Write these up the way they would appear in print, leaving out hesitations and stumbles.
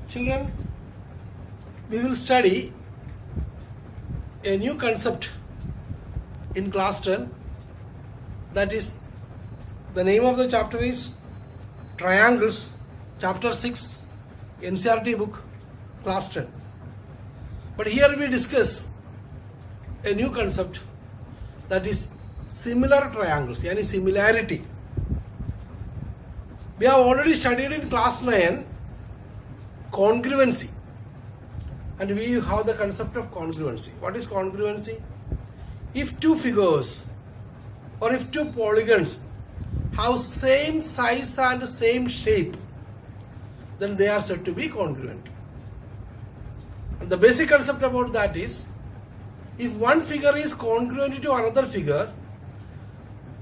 Children, we will study a new concept in class 10. That is, the name of the chapter is Triangles, chapter 6, NCERT book, class 10. But here we discuss a new concept, that is similar triangles, yani similarity. We have already studied in class 9 congruency, and we have the concept of congruency. What is congruency? If two figures or if two polygons have same size and same shape, then they are said to be congruent. And the basic concept about that is, if one figure is congruent to another figure,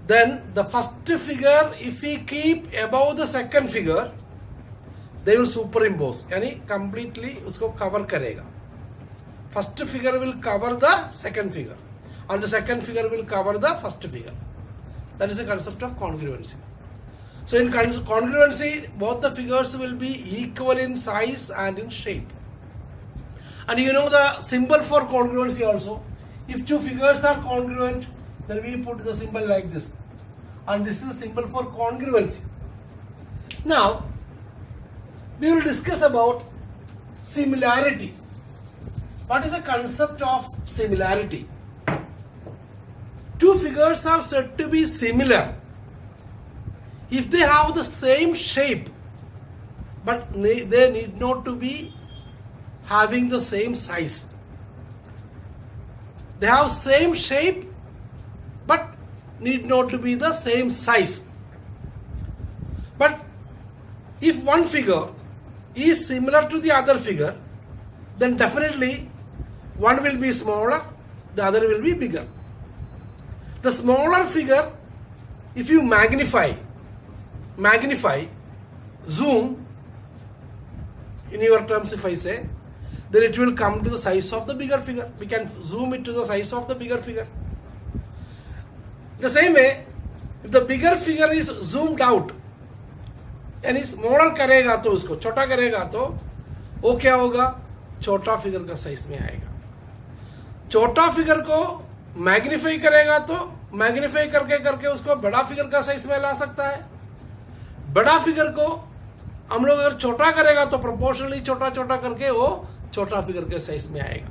then the first figure, if we keep above the second figure, they will superimpose, यानी completely उसको cover करेगा. First figure will cover the second figure, and the second figure will cover the first figure. That is the concept of congruency. So in congruency, both the figures will be equal in size and in shape. And you know the symbol for congruency also. If two figures are congruent, then we put the symbol like this. And this is the symbol for congruency. Now, we will discuss about similarity. What is the concept of similarity? Two figures are said to be similar if they have the same shape, but they need not to be having the same size. They have same shape, but need not to be the same size. But if one figure is similar to the other figure, then definitely one will be smaller, the other will be bigger. The smaller figure, if you magnify, zoom, in your terms if I say, then it will come to the size of the bigger figure. We can zoom it to the size of the bigger figure. The same way, if the bigger figure is zoomed out, यानी smaller करेगा तो उसको छोटा करेगा तो वो क्या होगा, छोटा फिगर का साइज में आएगा. छोटा फिगर को मैग्नीफाई करेगा तो मैग्नीफाई करके करके उसको बड़ा फिगर का साइज में ला सकता है. बड़ा फिगर को हम लोग अगर छोटा करेगा तो प्रोपोर्शनली छोटा छोटा करके वो छोटा फिगर के साइज में आएगा.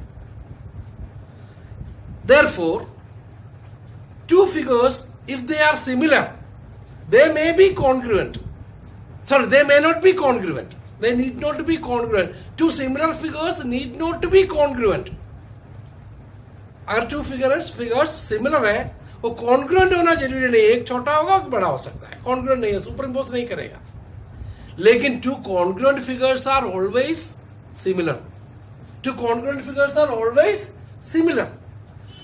Therefore, two figures, if they are similar, they may be congruent. Sorry, they may not be congruent. They need not to be congruent. Two similar figures need not to be congruent. अगर two figures similar है, वो congruent होना जरूरी नहीं है. एक छोटा होगा एक बड़ा हो सकता है. Congruent नहीं है, superimpose नहीं करेगा. लेकिन two congruent figures are always similar. Two congruent figures are always similar.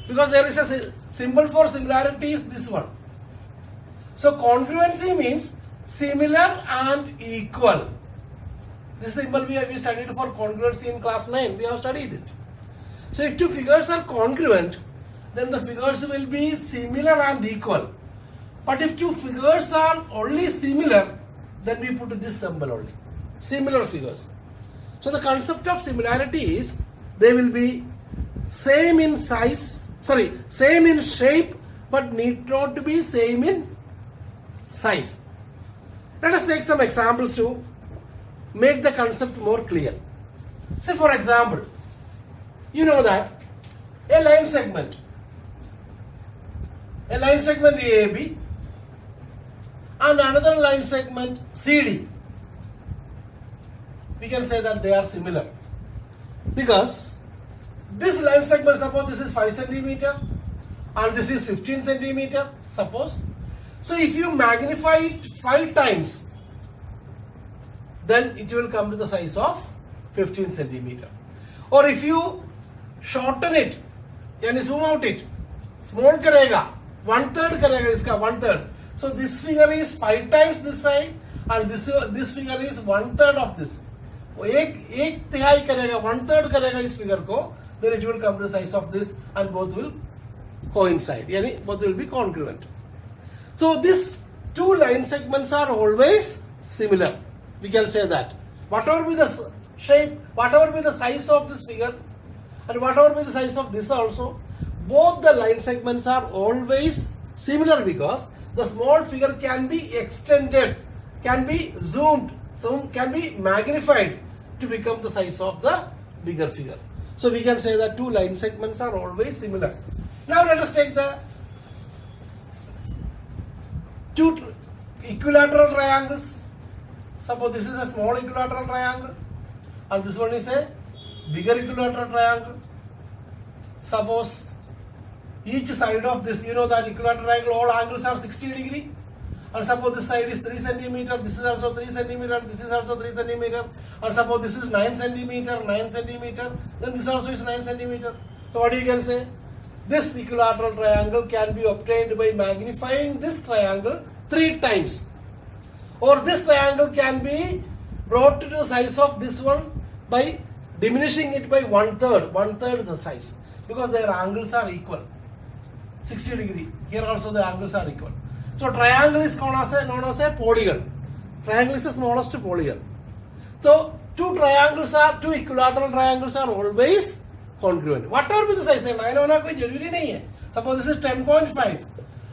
Because there is a symbol for similarity is this one. So congruency means similar and equal. This symbol we studied for congruency in class 9. We have studied it. So if two figures are congruent, then the figures will be similar and equal. But if two figures are only similar, then we put this symbol only. Similar figures. So the concept of similarity is they will be same in size, same in shape, but need not to be same in size. Let us take some examples to make the concept more clear. Say for example, you know that a line segment AAB and another line segment CD, we can say that they are similar because this line segment, suppose this is 5 centimeter and this is 15 centimeter, suppose. So if you magnify it 5 times, then it will come to the size of 15 centimeter. Or if you shorten it, यानी zoom out it, small करेगा, 1/3 करेगा इसका 1/3. So this figure is 5 times this side and this figure is 1/3 of this. वो एक तिहाई करेगा, 1/3 करेगा इस figure को, then it will come to the size of this and both will coincide, यानी both will be congruent. So these two line segments are always similar. We can say that. Whatever be the shape, whatever be the size of this figure, and whatever be the size of this also, both the line segments are always similar because the small figure can be extended, can be zoomed, can be magnified to become the size of the bigger figure. So we can say that two line segments are always similar. Now let us take the two equilateral triangles. Suppose this is a small equilateral triangle and this one is a bigger equilateral triangle. Suppose each side of this, you know that equilateral triangle, all angles are 60 degree. And suppose this side is 3 centimeter, this is also 3 centimeter, this is also 3 centimeter. And suppose this is 9 centimeter, then this also is 9 centimeter. So what you can say? This equilateral triangle can be obtained by magnifying this triangle 3 times. Or this triangle can be brought to the size of this one by diminishing it by one third the size. Because their angles are equal. 60 degree. Here also the angles are equal. So triangle is known as a polygon. Triangle is the smallest polygon. So two equilateral triangles are always congruent. Whatever be the size, 9 होना कोई जरूरी नहीं है. Suppose this is 10.5.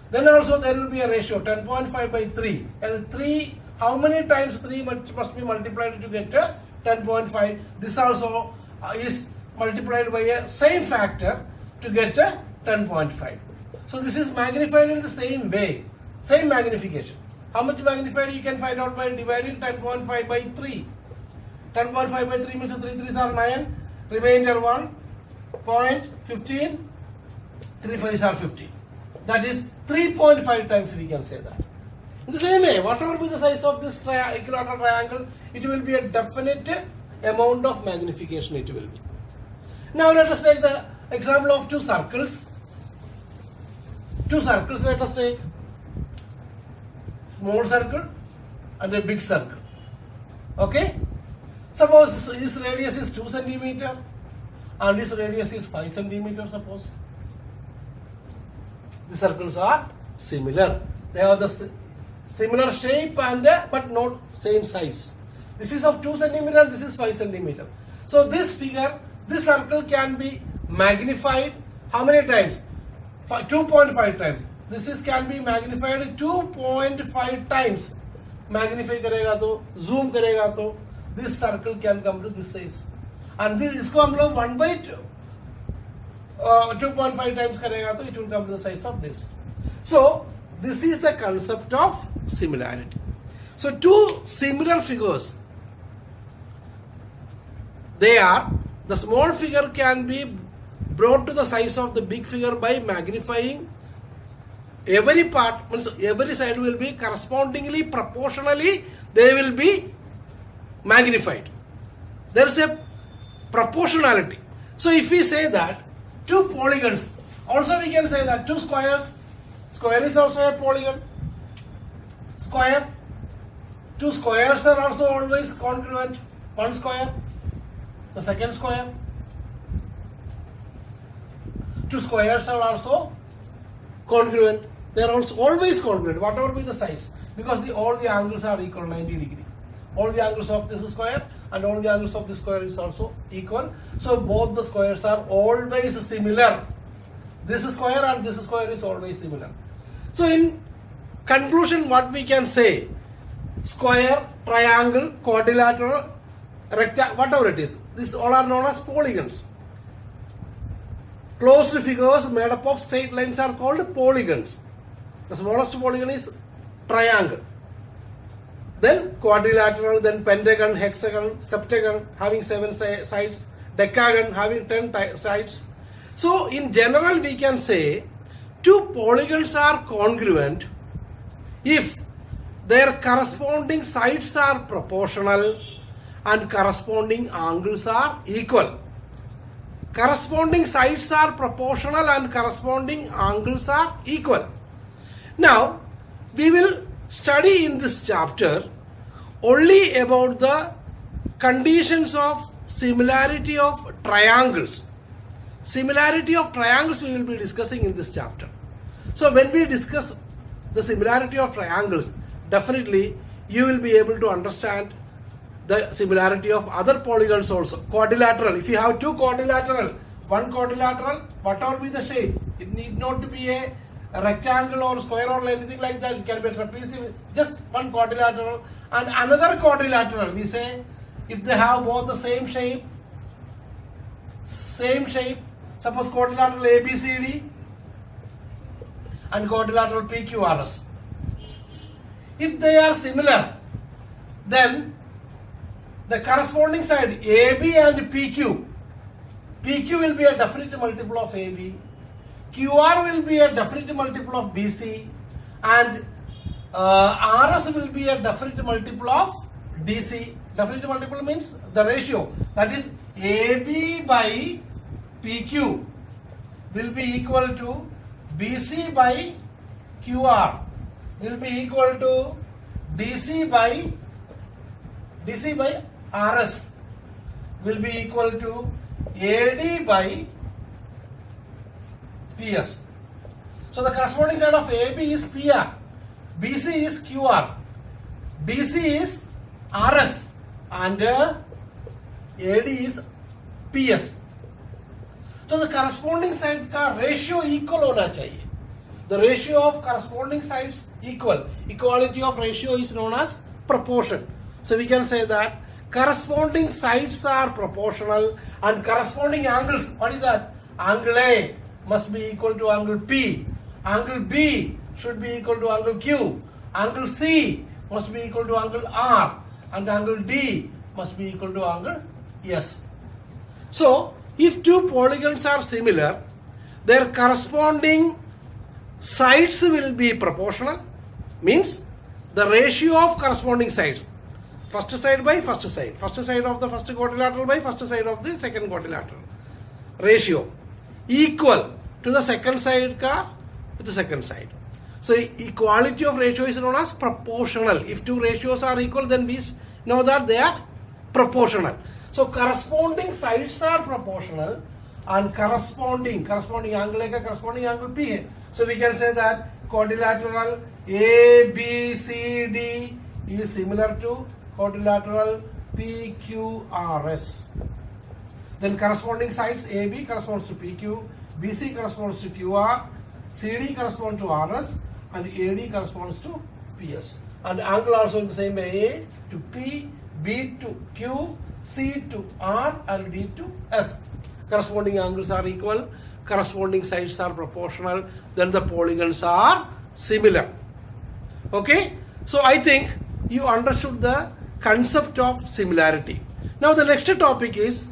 Then also there will be a ratio 10.5 by 3. And 3, how many times 3 must be multiplied to get 10.5? This also is multiplied by a same factor to get 10.5. So this is magnified in the same way. Same magnification. How much magnified you can find out by dividing 10.5 by 3. 10.5 by 3 means 3 3s are 9. Remainder 1. 0.15. 3 5s are 15. That is 3.5 times we can say that. In the same way, whatever be the size of this equilateral triangle, it will be a definite amount of magnification it will be. Now let us take the example of two circles. Two circles let us take. Small circle and a big circle. Okay? Suppose this radius is 2 centimeter and this radius is 5 centimeter, suppose. The circles are similar. They have the similar shape and but not same size. This is of 2 centimeter and this is 5 centimeter. So this figure, this circle can be magnified how many times? 2.5 times. This is can be magnified 2.5 times. Magnify करेगा तो, zoom करेगा तो, this circle can come to this size. And this इसको हम लोग 2.5 times करेगा तो it will come to the size of this. So this is the concept of similarity. So two similar figures, they are, the small figure can be brought to the size of the big figure by magnifying every part, means every side will be correspondingly, proportionally, they will be magnified. There is a proportionality. So if we say that two polygons, also we can say that two squares, square is also a polygon, square, two squares are also always congruent, one square, the second square, two squares are also congruent. They are also always congruent, whatever be the size, because all the angles are equal 90 degree. All the angles of this square and all the angles of this square is also equal. So both the squares are always similar. This square and this square is always similar. So in conclusion, what we can say, square, triangle, quadrilateral, rectangle, whatever it is, these all are known as polygons. Closed figures made up of straight lines are called polygons. The smallest polygon is triangle. Then quadrilateral, then pentagon, hexagon, septagon having 7 sides, decagon having 10 sides. So in general we can say two polygons are congruent if their corresponding sides are proportional and corresponding angles are equal. Corresponding sides are proportional and corresponding angles are equal. Now, we will study in this chapter only about the conditions of similarity of triangles. Similarity of triangles we will be discussing in this chapter. So when we discuss the similarity of triangles, definitely you will be able to understand the similarity of other polygons also. Quadrilateral, if you have two quadrilateral, one quadrilateral, whatever be the shape, it need not to be a rectangle or square or anything like that. It can be a trapezium, just one quadrilateral and another quadrilateral. We say if they have both the same shape, suppose quadrilateral ABCD and quadrilateral PQRS. If they are similar, then the corresponding side AB and PQ will be a definite multiple of AB, QR will be a definite multiple of BC, and RS will be a definite multiple of DC. Definite multiple means the ratio, that is AB by PQ will be equal to BC by QR will be equal to DC by RS will be equal to AD by PS. So the corresponding side of AB is PR, BC is QR, DC is RS and AD is PS. So the corresponding side का ratio equal होना चाहिए. The ratio of corresponding sides equal. Equality of ratio is known as proportion. So we can say that corresponding sides are proportional and corresponding angles, what is that? Angle A must be equal to angle P. Angle B should be equal to angle Q. Angle C must be equal to angle R. And angle D must be equal to angle S. So, if two polygons are similar, their corresponding sides will be proportional, means the ratio of corresponding sides, first side by first side of the first quadrilateral by first side of the second quadrilateral, ratio equal to the second side ka with the second side. So equality of ratio is known as proportional. If two ratios are equal, then we know that they are proportional. So corresponding sides are proportional and corresponding angle है corresponding angle P है. So we can say that quadrilateral ABCD is similar to quadrilateral PQRS. Then corresponding sides AB corresponds to PQ, BC corresponds to QR, CD corresponds to RS, and AD corresponds to PS. And angle also in the same way, A to P, B to Q, C to R, and D to S. Corresponding angles are equal, corresponding sides are proportional, then the polygons are similar. Okay? So I think you understood the concept of similarity. Now the next topic is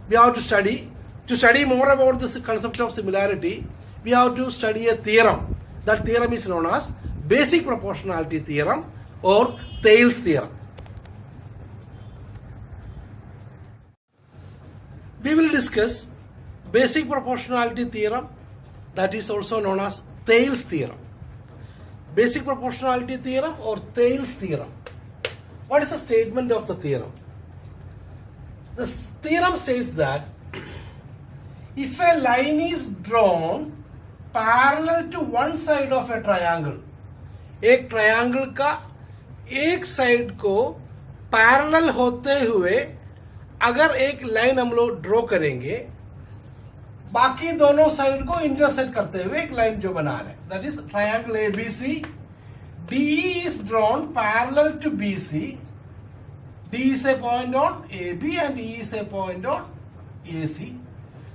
we have to study more about this concept of similarity. We have to study a theorem. That theorem is known as basic proportionality theorem or Thales theorem. We will discuss basic proportionality theorem, that is also known as Thales theorem. Basic proportionality theorem or Thales theorem. What is the statement of the theorem? The theorem states that if a line is drawn parallel to one side of a triangle, एक triangle का एक side को parallel होते हुए अगर एक line हम लोग ड्रॉ करेंगे, बाकी दोनों साइड को इंटरसेक्ट करते हुए एक लाइन जो बना रहे हैं, that is triangle ABC. DE is drawn parallel to BC. D is a point on AB and E is a point on AC.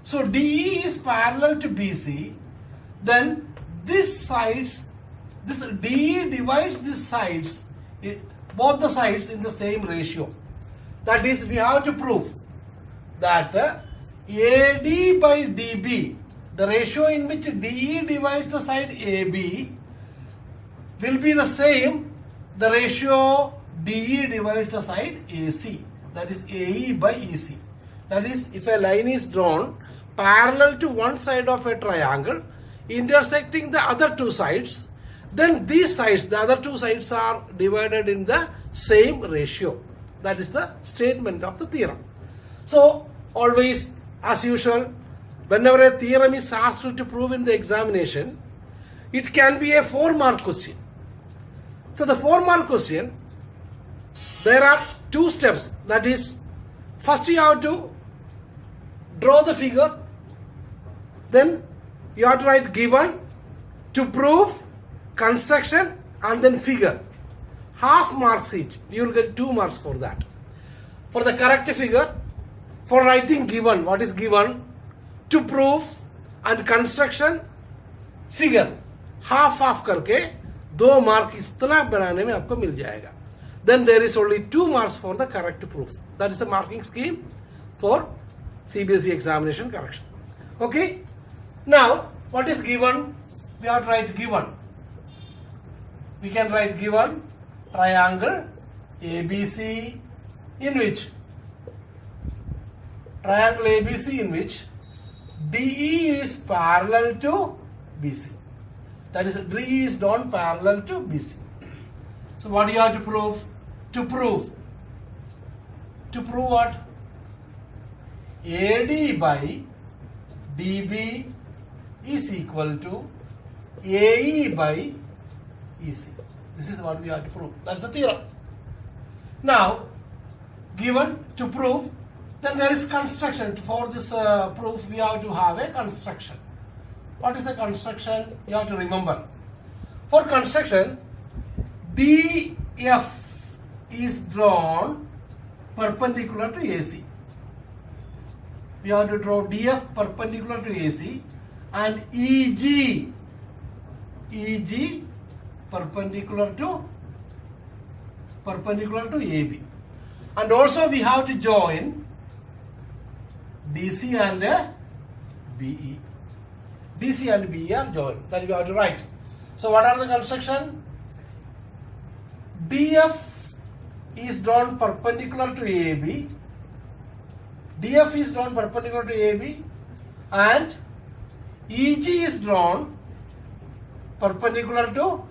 So DE is parallel to BC. Then this DE divides these sides, both the sides in the same ratio. That is, we have to prove that AD by DB, the ratio in which DE divides the side AB, will be the same, the ratio DE divides the side AC, that is AE by EC. That is, if a line is drawn parallel to one side of a triangle intersecting the other two sides, then these sides, the other two sides are divided in the same ratio. That is the statement of the theorem. So always, as usual, whenever a theorem is asked to prove in the examination, it can be a 4-mark question. So the 4-mark question, there are two steps. That is, first you have to draw the figure, then you have to write given, to prove, construction, and then figure. Half marks each. You will get 2 marks for that. For the correct figure, for writing given, what is given, to prove and construction, figure. Half करके 2 mark इस तरह बनाने में आपको मिल जाएगा. Then there is only 2 marks for the correct proof. That is a marking scheme for CBSE examination correction. Okay. Now, what is given? We have to write given. We can write given triangle ABC in which DE is parallel to BC. That is, DE is drawn parallel to BC. So what do you have to prove? To prove what? AD by DB is equal to AE by EC. This is what we have to prove. That's the theorem. Now, given to prove, then there is construction. For this proof, we have to have a construction. What is the construction? You have to remember. For construction, DF is drawn perpendicular to AC. We have to draw DF perpendicular to AC and EG perpendicular to AB. And also we have to join DC and BE. DC and BE are joined. That you have to write. So what are the construction? DF is drawn perpendicular to AB. DF is drawn perpendicular to AB and EG is drawn perpendicular to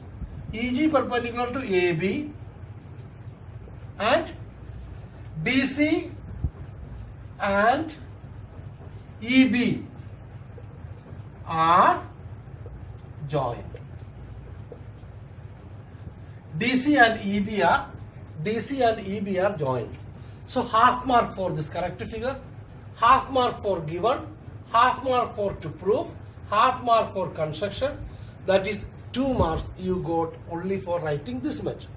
AB and DC and EB are joined. DC and EB are joined. So half mark for this correct figure, half mark for given, half mark for to prove, half mark for construction. That is 2 marks you got only for writing this much.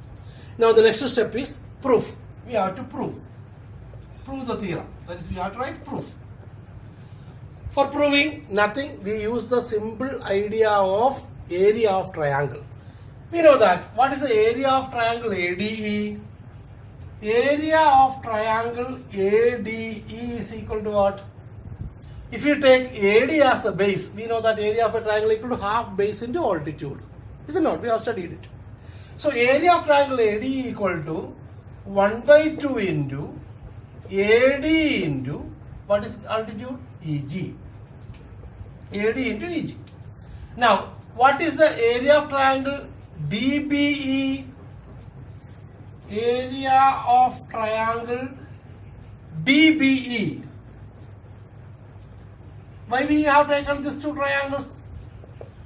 Now the next step is proof. We have to prove the theorem. That is, we have to write proof. For proving nothing, we use the simple idea of area of triangle. We know that. What is the area of triangle ADE? Area of triangle ADE is equal to what? If you take AD as the base, we know that area of a triangle is equal to half base into altitude. Is it not? We have studied it. So area of triangle AD equal to 1/2 into AD into what is altitude? EG. AD into EG. Now, what is the area of triangle DBE? Area of triangle DBE. Why we have taken these 2 triangles?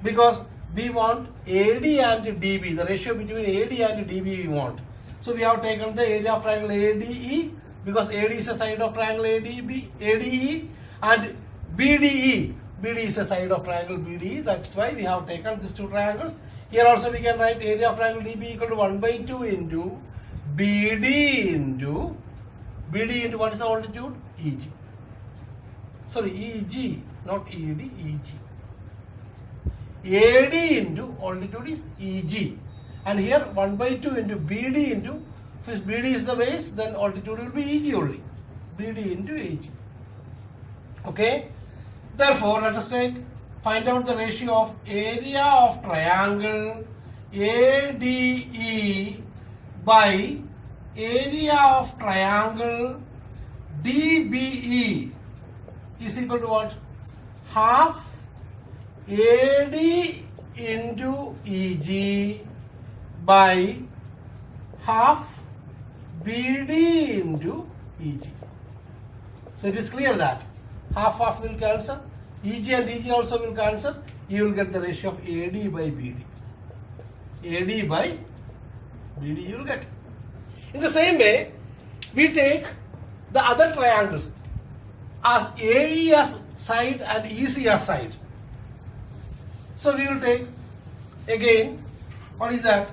Because we want AD and DB, the ratio between AD and DB we want. So we have taken the area of triangle ADE because AD is a side of triangle ADE and BDE. BD is a side of triangle BDE. That's why we have taken these 2 triangles. Here also we can write area of triangle DB equal to 1/2 into BD into what is the altitude? EG. Sorry, EG, not ED, EG. AD into altitude is EG. And here 1/2 into BD into, if BD is the base, then altitude will be EG only. BD into EG. Okay? Therefore, let us find out the ratio of area of triangle ADE by area of triangle DBE is equal to what? Half AD into EG by half BD into EG. So it is clear that half will cancel, EG and EG also will cancel. You will get the ratio of AD by BD. AD by BD you will get. In the same way, we take the other triangles as AE as side and EC as side. So we will take again, what is that?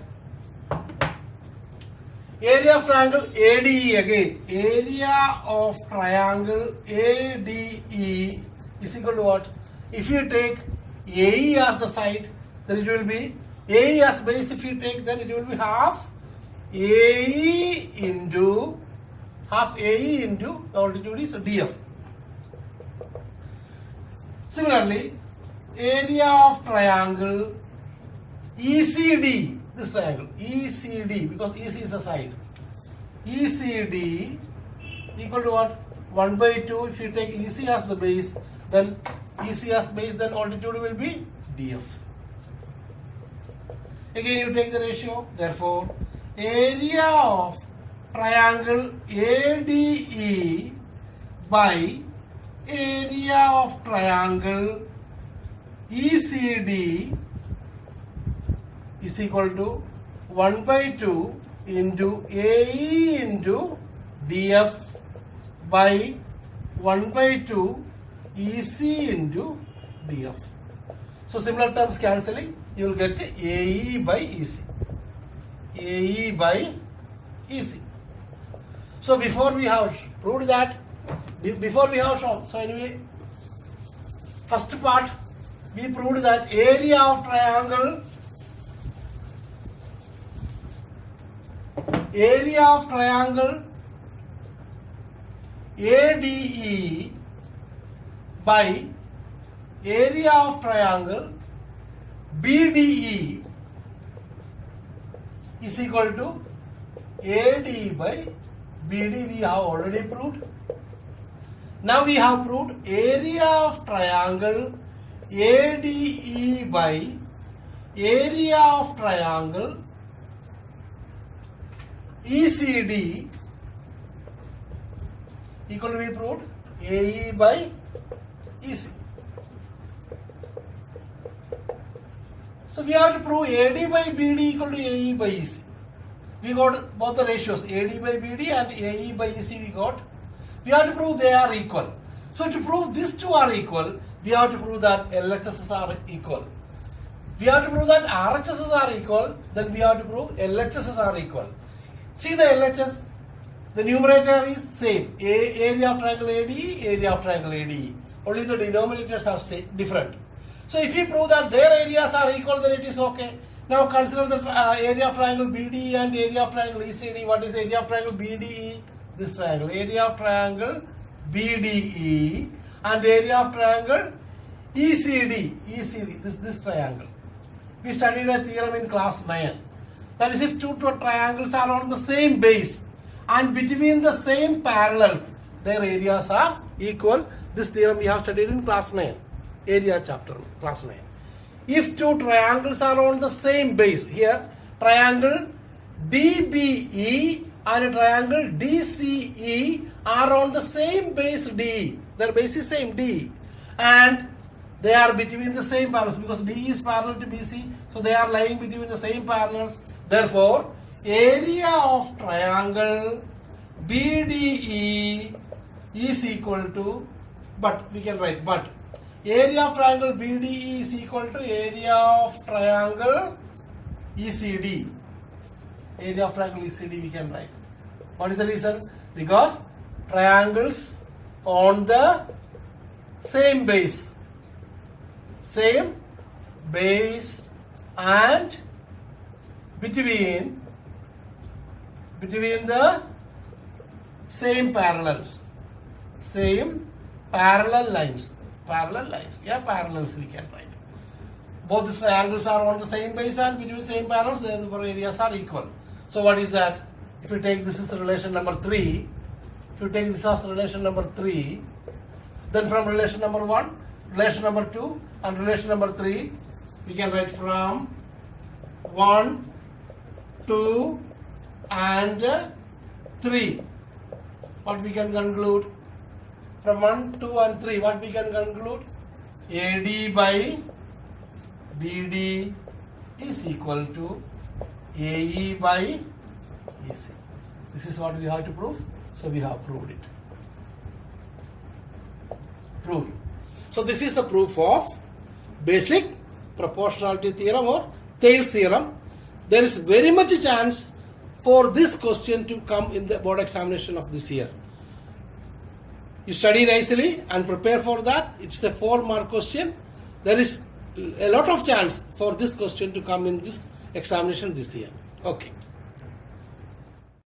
Area of triangle ADE again. Area of triangle ADE is equal to what? If you take AE as the side, then it will be AE as base. If you take, then it will be half AE into altitude is DF. Similarly, area of triangle ECD, this triangle ECD, because EC is a side, ECD equal to what? 1 by 2. If you take EC as the base, then then altitude will be DF. Again you take the ratio, therefore area of triangle ADE by area of triangle ECD is equal to 1 by 2 into AE into DF by 1 by 2 EC into DF. So similar terms cancelling, you will get AE by EC. AE by EC. So before we have proved that, before we have shown, so anyway, first part we proved that area of triangle ADE by area of triangle BDE is equal to AD by BD. We have already proved. Now we have proved area of triangle ADE by area of triangle ECD equal to, we proved AE by EC. So we have to prove AD by BD equal to AE by EC. We got both the ratios, AD by BD and AE by EC we got. We have to prove they are equal. So to prove these two are equal, we have to prove that LHSs are equal. We have to prove that RHSs are equal, then we have to prove LHSs are equal. See the LHS, the numerator is same, area of triangle ADE, area of triangle ADE. Only the denominators are different. So if we prove that their areas are equal, then it is okay. Now consider the area of triangle BDE and area of triangle ECD. What is area of triangle BDE? This triangle. Area of triangle BDE and area of triangle ECD. This triangle. We studied a theorem in class 9. That is, if two triangles are on the same base and between the same parallels, their areas are equal. This theorem we have studied in class 9. Area chapter, class 9. If two triangles are on the same base, here triangle DBE and triangle DCE are on the same base D. Their base is same D, and they are between the same parallels because D is parallel to BC, so they are lying between the same parallels. Therefore, area of triangle BDE is equal to, but we can write, but area of triangle BDE is equal to area of triangle ECD. Area of triangle ECD we can write. What is the reason? Because triangles on the same base and between the same parallels, same parallel lines. Yeah, parallels we can write. Both these triangles are on the same base and between the same parallels, therefore areas are equal. So what is that? If you take this is relation number 3, if you take this as relation number 3, then from relation number 1, relation number 2 and relation number 3, we can write from 1, 2 and 3. What we can conclude? From 1, 2 and 3, what we can conclude? AD by BD is equal to AE by EC. This is what we have to prove. So we have proved it. Proved. So this is the proof of basic proportionality theorem or Thales theorem. There is very much a chance for this question to come in the board examination of this year. You study nicely and prepare for that. It's a 4-mark question. There is a lot of chance for this question to come in this examination this year. Okay.